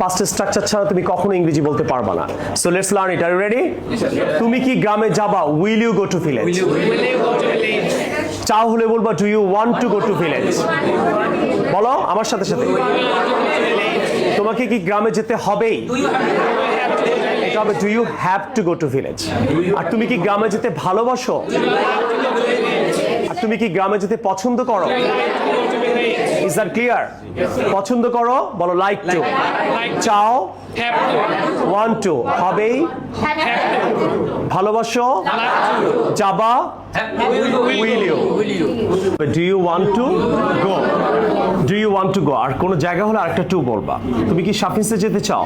Past structure ছাড়া তুমি কখনো ইংরেজি বলতে পারবা না। So let's learn it. Are you ready? তুমি কি গ্রামে যাবা? Will you go to village? চাও হলে বলবা do you want to go to village? বলো আমার সাথে সাথে। তোমাকে কি গ্রামে যেতে হবেই? এটা হবে do you have to go to village. আর তুমি কি গ্রামে যেতে ভালোবাসো? আর তুমি কি গ্রামে যেতে পছন্দ করো? Is that clear? পছন্দ করো বলো লাইক টু, চাও ওয়ান্ট টু, হবেই, ভালোবাসো যাবা will you. Do you want to go? Do you want to go. আর কোন জায়গা হলে আরেকটা টু বলবা। তুমি কি সাফিন্সে যেতে চাও?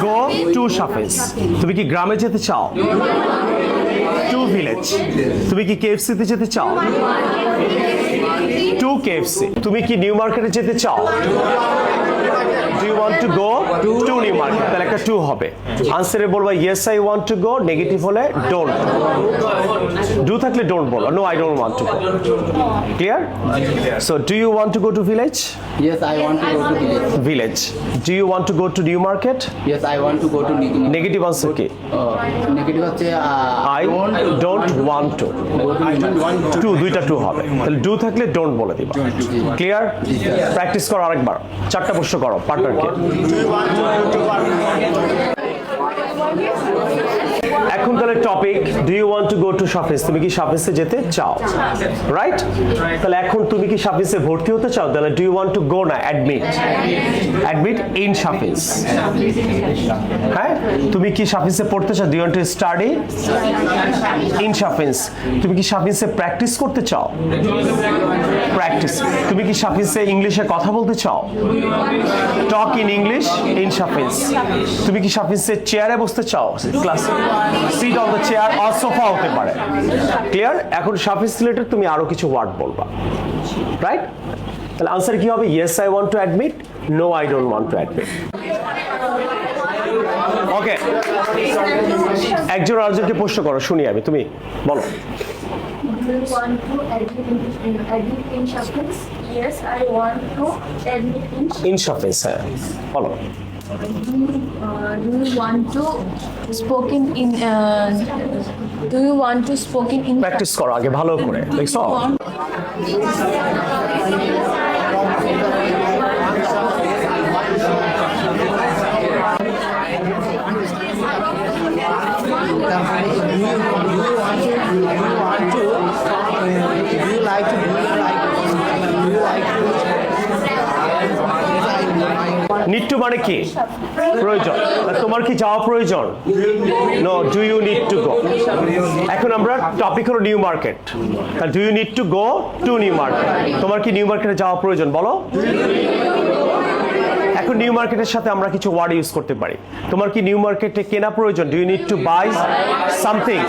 Go to Shafins. তুমি কি গ্রামে যেতে চাও? To village. তুমি কি কেএফসিতে যেতে চাও? To KFC. তুমি কি নিউ মার্কেটে যেতে চাও? Do you want to go to New Market? তাহলে একটা টু হবে। আনসারে বলবা yes I want to go, negative হলে ডোন্ট। ডু থাকলে ডোন্ট বলো, no I don't want to go. Clear? So do you want to go to village? Yes, I want to go to village. Village. Do you want to go to New Market? Yes, I want to go to negative answer কি? negative হচ্ছে I don't want two. Two, দুইটা two হবে। তাহলে do থাকলে don't বলে দিবা। Clear? Practice করো আরেকবার। চারটা প্রশ্ন করো পার্টনারকে। এখন তাহলে topic do you want to go to Shafins. তুমি কি সাফিসে যেতে চাও? রাইট? তাহলে এখন তুমি কি সাফিসে ভর্তি হতে চাও? তাহলে do you want to go না অ্যাডমিট। Admit in Shafins. হ্যাঁ, তুমি কি সাফিসে পড়তে চাও? Do you want to study in Shafins. তুমি কি সাফিসে প্র্যাকটিস করতে চাও? প্র্যাকটিস। তুমি কি সাফিসে ইংলিশে কথা বলতে চাও? Talk in English in Shafins. তুমি কি সাফিসে চেয়ারে বসতে চাও? Class sit on the chair or sofa হতে পারে। ক্লিয়ার? এখন সাফিস রিলেটেড তুমি আরো কিছু ওয়ার্ড বলবা। রাইট? তাহলে আনসার কি হবে? Yes I want to admit, no I don't want to admit. Okay, একজন আরেকজনকে প্রশ্ন করো, শুনি আমি। তুমি বলো। Do you want to admit in Shafis? Yes, I want to admit in in Shafins. হ্যাঁ বলো। Do you want to spoken in? Do you want to spoken in? Practice করো আগে ভালো করে, দেখছো? নিড টু মানে কি? প্রয়োজন। তোমার কি যাওয়া প্রয়োজন? No, do you need to go. এখন আমরা টপিক হলো New Market. Do you need to go to New Market. তোমার কি নিউ মার্কেটে যাওয়া প্রয়োজন? বলো। এখন নিউ মার্কেটের সাথে আমরা কিছু ওয়ার্ড ইউজ করতে পারি। তোমার কি নিউ মার্কেটে কেনা প্রয়োজন? Do you need to buy something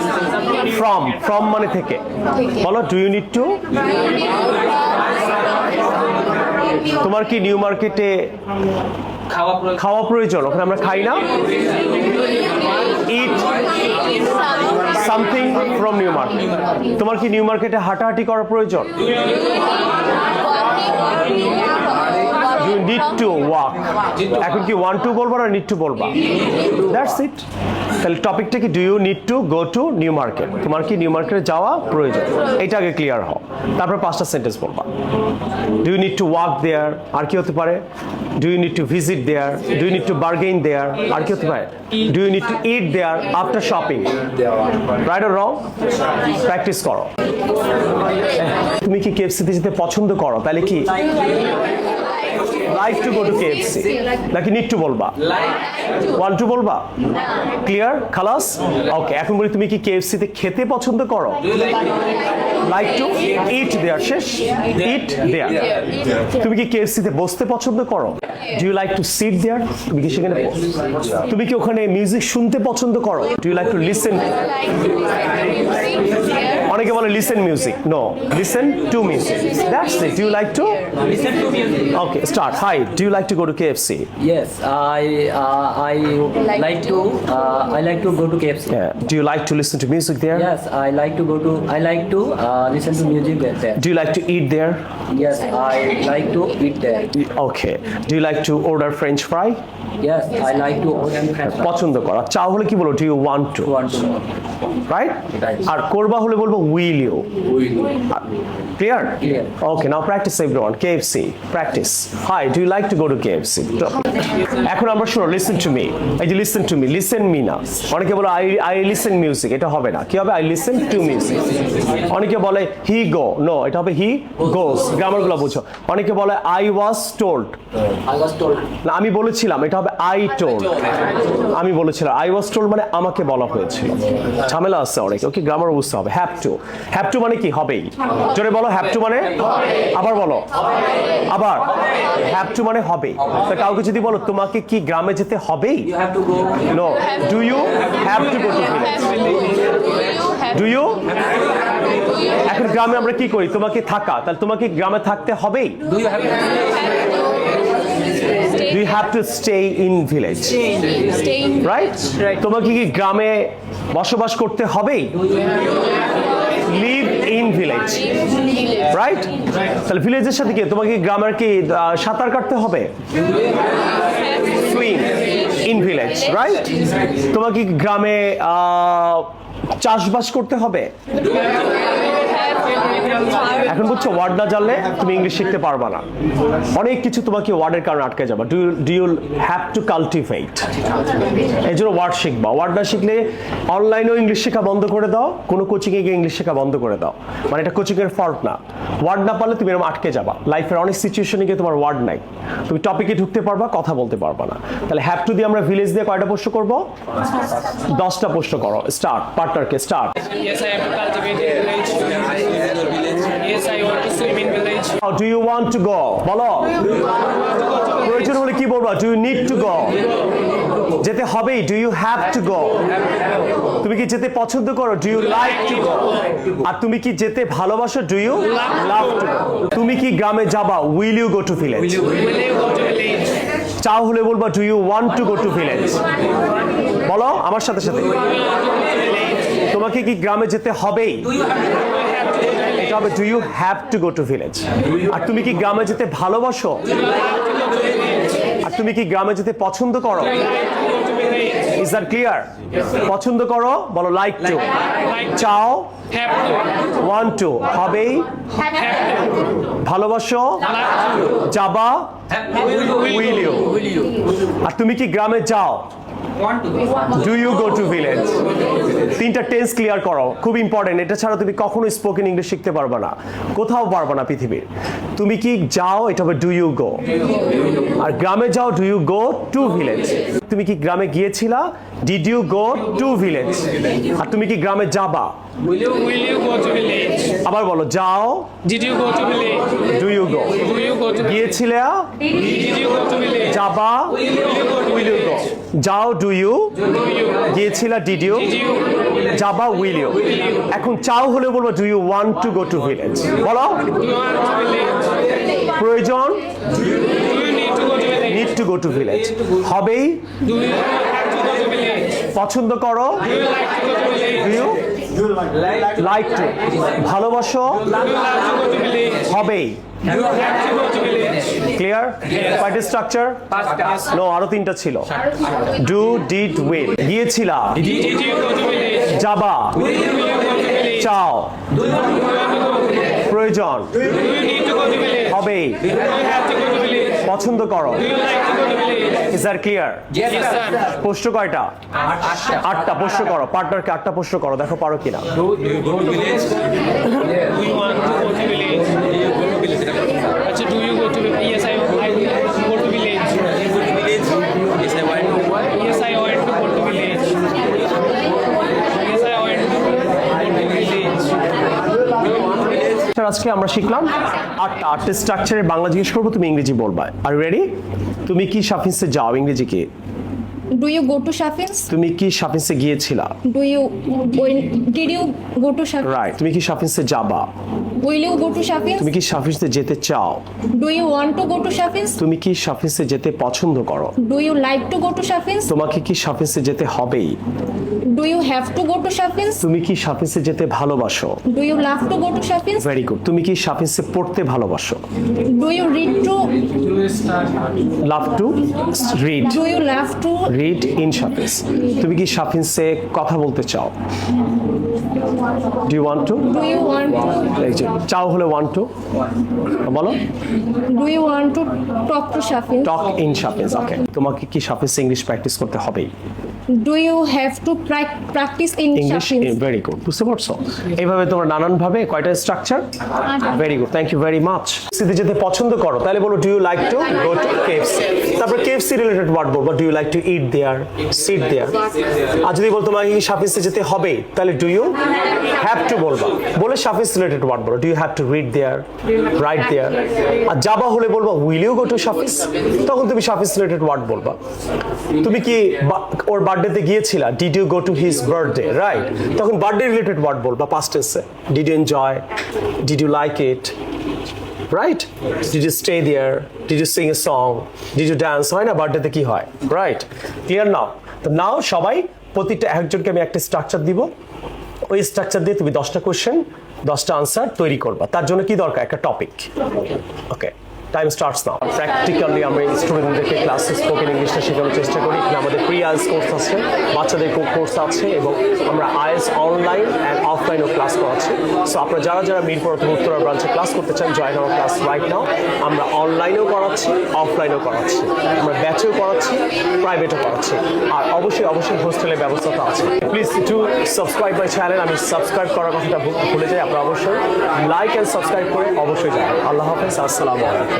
from. From মানে থেকে। বলো ডু ইউ নিড টু। তোমার কি নিউ মার্কেটে খাওয়া প্রয়োজন? ওখানে আমরা খাই না। ইট সামথিং ফ্রম নিউ মার্কেট। তোমার কি নিউ মার্কেটে হাঁটাহাঁটি করা প্রয়োজন? You need to walk. এখন কি ওয়ান্ট টু বলবা না নিড টু বলবা? That's it. তাহলে টপিকটা কি? Do you need to go to New Market. তোমার কি নিউ মার্কেটে যাওয়া প্রয়োজন? এটা আগে ক্লিয়ার হও, তারপর পাঁচটা সেন্টেন্স বলবা। Do you need to walk there. আর কি হতে পারে? Do you need to visit there. Do you need to bargain there. আর কি হতে পারে? Do you need to eat there after shopping. Right or wrong? Practice করো। তুমি কি কেএফসিতে যেতে পছন্দ করো? তাহলে কি like to go to KFC নাকি নিড টু বলবা? ওয়ান্ট টু বলবা? ক্লিয়ার? খালাস? ওকে, এখন বলি তুমি কি কেএফসিতে খেতে পছন্দ করো? Like to eat there. শেষ? Eat there. তুমি কি কেএফসিতে বসতে পছন্দ করো? Do you like to sit there? তুমি কি সেখানে? তুমি কি ওখানে মিউজিক শুনতে পছন্দ করো? Do you like to listen? অনেকে বলে listen music. No, listen to music. That's it. Do you like to Listen to music. Okay, start. Hi, do you like to go to KFC? Yes, I like to go to KFC. Yeah. Do you like to listen to music there? Yes, I like to listen to music there. Do you like to eat there? Yes, I like to eat there. Okay. Do you like to order French fry? Yes, I like to order French fries. পছন্দ করা চাও হলে কি বলো do you want to, Want to know. right? Right. আর করবা হলে বলবো will you. Clear? Clear. Okay, now practice everyone. KFC. Practice. Hi, do you like to go to KFC? এখন আমরা শুনো listen to me. এই যে listen to me. Listen me না। অনেকে বলে I listen music. এটা হবে না। কি হবে? I listen to music. অনেকে বলে he go. No, এটা হবে he goes. গ্রামারগুলো বুঝো। অনেকে বলে I was told. I was told. না আমি বলেছিলাম এটা হবে I told. আমি বলেছিলাম I was told মানে আমাকে বলা হয়েছিল। ঝামেলা আছে অনেক। ওকে গ্রামার বুঝতে হবে। have to মানে কি হবেই। জোরে বলো have to মানে আবার বলো আবার have to মানে হবে। তো কাউকে যদি বলো তোমাকে কি গ্রামে যেতে হবেই? You have to go. No. Do you have to go to village? Do you? এখন গ্রামে আমরা কি করি? তোমাকে থাকা। তাহলে তোমাকে গ্রামে থাকতে হবেই? Do you have to Do you have to stay in village? Stay in Right? তোমাকে কি গ্রামে বসবাস করতে হবেই? Live in village. Right? তাহলে ভিলেজের সাথে কি তোমাকে গ্রামের কি সাঁতার কাটতে হবে? Swim in village, right? তোমাকে কি গ্রামে চাষবাস করতে হবে? এখন বুঝছো ওয়ার্ড না জানলে তুমি ইংলিশ শিখতে পারবা না। অনেক কিছু তোমাকে ওয়ার্ডের কারণে আটকে যাবে। Do you have to cultivate. এই জন্য ওয়ার্ড শিখবা। ওয়ার্ড না শিখলে অনলাইনেও ইংলিশ শেখা বন্ধ করে দাও, কোনো কোচিংয়ে গিয়ে ইংলিশ শেখা বন্ধ করে দাও। মানে এটা কোচিংয়ের ফল্ট না। ওয়ার্ড না পারলে তুমি এরকম আটকে যাবা। লাইফের অনেক সিচুয়েশনে গিয়ে তোমার ওয়ার্ড নাই, তুমি টপিকে ঢুকতে পারবা, কথা বলতে পারবা না। তাহলে হ্যাভ টু দিয়ে আমরা ভিলেজ দিয়ে কয়টা প্রশ্ন করবো? 10টা প্রশ্ন করো। স্টার্ট। পার্টনারকে start. Yes, I have to cultivate a village. Yes, I want to swim in village. How do you want to go? বলো। প্রয়োজন হলে কি বলবা? Do you need to go? যেতে হবেই। Do you have to go? তুমি কি যেতে পছন্দ করো? Do you like to go? আর তুমি কি যেতে ভালোবাসো? Do you love to go? তুমি কি গ্রামে যাবা? Will you go to village? Will you go to village? চাও হলে বলবা Do you want to go to village? বলো আমার সাথে সাথে। তোমাকে কি গ্রামে যেতে হবেই? এটা হবে Do you have to go to village? আর তুমি কি গ্রামে যেতে ভালোবাসো? আর তুমি কি গ্রামে যেতে পছন্দ করো? Is that clear? পছন্দ করো বলো like to. চাও Have to. want to হবেই ভালোবাসো যাবা will you. আর তুমি কি গ্রামে যাও? Want to go. Do you go to village? তিনটা টেন্স ক্লিয়ার করো, খুব ইম্পর্টেন্ট। এটা ছাড়া তুমি কখনো স্পোকেন ইংলিশ শিখতে পারবে না, কোথাও পারবে না পৃথিবীর। তুমি কি যাও এটা হবে ডু ইউ গো, আর গ্রামে যাও do you go to village. তুমি কি গ্রামে গিয়েছিলা? Did you go to village. আর তুমি কি গ্রামে যাবা? Will you go to village? আবার বলো যাও Did you go to village? Do you go. Do you go to village? গিয়েছিলা Did you go to village? যাবা উইল ইউ গো। যাও ডু ইউ, গিয়েছিলা ডিড ইউ, যাবা উইল ইউ। এখন চাও হলে বলবো do you want to go to village. বলো Do you want to village? প্রয়োজন Do you need to go to village? Need to go to village হবেই। Do you have to go to village? পছন্দ করো Do you like to go to village? Do you like to ভালোবাসো Do you like to go to village? হবেই। Do you have to go to village? Clear? কয়টা structure? No আরো তিনটা ছিল। Do did will. গিয়েছিলা Did you go to village? যাবা Will you go to village? চাও Do you want to go to village? প্রয়োজন Do you need to go to village? হবেই। Do you have to go to village? পছন্দ করো। Do you like to go to village? Is that clear? Yes, sir. প্রশ্ন কয়টা? 8টা প্রশ্ন করো। পার্টনারকে 8টা প্রশ্ন করো, দেখো পারো কিনা। Do you want to go to village? আচ্ছা, do you go to village? Yes, I go to village. Yes, I want to go to village. Yes, I want to go to village. আজকে আমরা শিখলাম 8টা স্ট্রাকচারের বাংলা জিজ্ঞেস করবো, তুমি ইংরেজি বলবা। আর রেডি? তুমি কি শাফিন্সে যাও? ইংরেজি কি? Do you go to Shafins? তুমি কি শাফিন্সে গিয়েছিলা? Did you go to Shafins? Right. তুমি কি শাফিন্সে যাবা? Will you go to Shafins? তুমি কি শাফিসে যেতে চাও? Do you want to go to Shafins? তুমি কি শাফিসে যেতে পছন্দ করো? Do you like to go to Shafins? তোমাকে কি শাফিসে যেতে হবেই? Do you have to go to Shafins? তুমি কি শাফিসে যেতে ভালোবাসো? Do you love to go to Shafins? Very good. তুমি কি শাফিসে পড়তে ভালোবাসো? Do you read to? Love to read. Do you love to? Read in Shafins. তুমি কি শাফিসে কথা বলতে চাও? Do you want to? Do you want to? চাও হলে ওয়ান্ট টু বলো। Do you want to talk to Shafins? Talk in Shafins. Okay. তোমাকে কি শাফিসে ইংলিশ প্র্যাকটিস করতে হবেই? Do you have to practice in English Shafins? Very good. বুঝতে পারছো? এইভাবে তোমরা নানান ভাবে কয়টা structure? Very good, thank you very much. সিতে যেতে পছন্দ করো তাহলে বলো do you like to go to KFC. তারপর কেএফসি রিলেটেড ওয়ার্ড বলবো, do you like to eat there, sit there. আর যদি বল তোমাকে কি শাফিসে যেতে হবে তাহলে ডু ইউ হ্যাভ টু বলবা। বলে শাফিস রিলেটেড ওয়ার্ড বলো, do you have to read there, right there. আর যাবা হলে বলবা will you go to Shafins, তখন তুমি শাফিস রিলেটেড ওয়ার্ড বলবা। তুমি কি ওর বার্থডেতে গিয়েছিলা, did you go to his birthday, right? তখন বার্থডে রিলেটেড ওয়ার্ড বলবা পাস্ট টেন্সে, did you enjoy, did you like it, right? Did you stay there, did you sing a song, did you dance, হয় না বার্থডেতে কি হয়, right? Clear now? তো নাও সবাই প্রতিটা একজনকে আমি একটা স্ট্রাকচার দিব, ওই স্ট্রাকচার দিয়ে তুমি 10টা কোশ্চেন 10টা আনসার তৈরি করবা। তার জন্য কি দরকার? একটা টপিক। ওকে, টাইম স্টার্টস নাও। প্র্যাকটিক্যালি আমরা স্টুডেন্টদেরকে ক্লাসে স্পোকেন ইংলিশটা শেখানোর চেষ্টা করি। এখানে আমাদের প্রি আইএলটিএস কোর্স আছে, বাচ্চাদের কোর্স আছে, এবং আমরা আইএলটিএস অনলাইন অ্যান্ড অফলাইনও ক্লাস করাচ্ছি। সো আপনারা যারা যারা মিরপুর অথবা উত্তরা ব্রাঞ্চে ক্লাস করতে চান, join our class right now. আমরা অনলাইনেও করাচ্ছি, অফলাইনেও করাচ্ছি, আমরা ব্যাচেও করাচ্ছি, প্রাইভেটও করাচ্ছি, আর অবশ্যই হোস্টেলের ব্যবস্থাটা আছে। Please to subscribe my channel. আমি সাবস্ক্রাইব করার কথাটা ভুলে যাই, আপনারা অবশ্যই লাইক অ্যান্ড সাবস্ক্রাইব করে অবশ্যই যান। আল্লাহ হাফেজ, আসসালামু আলাইকুম।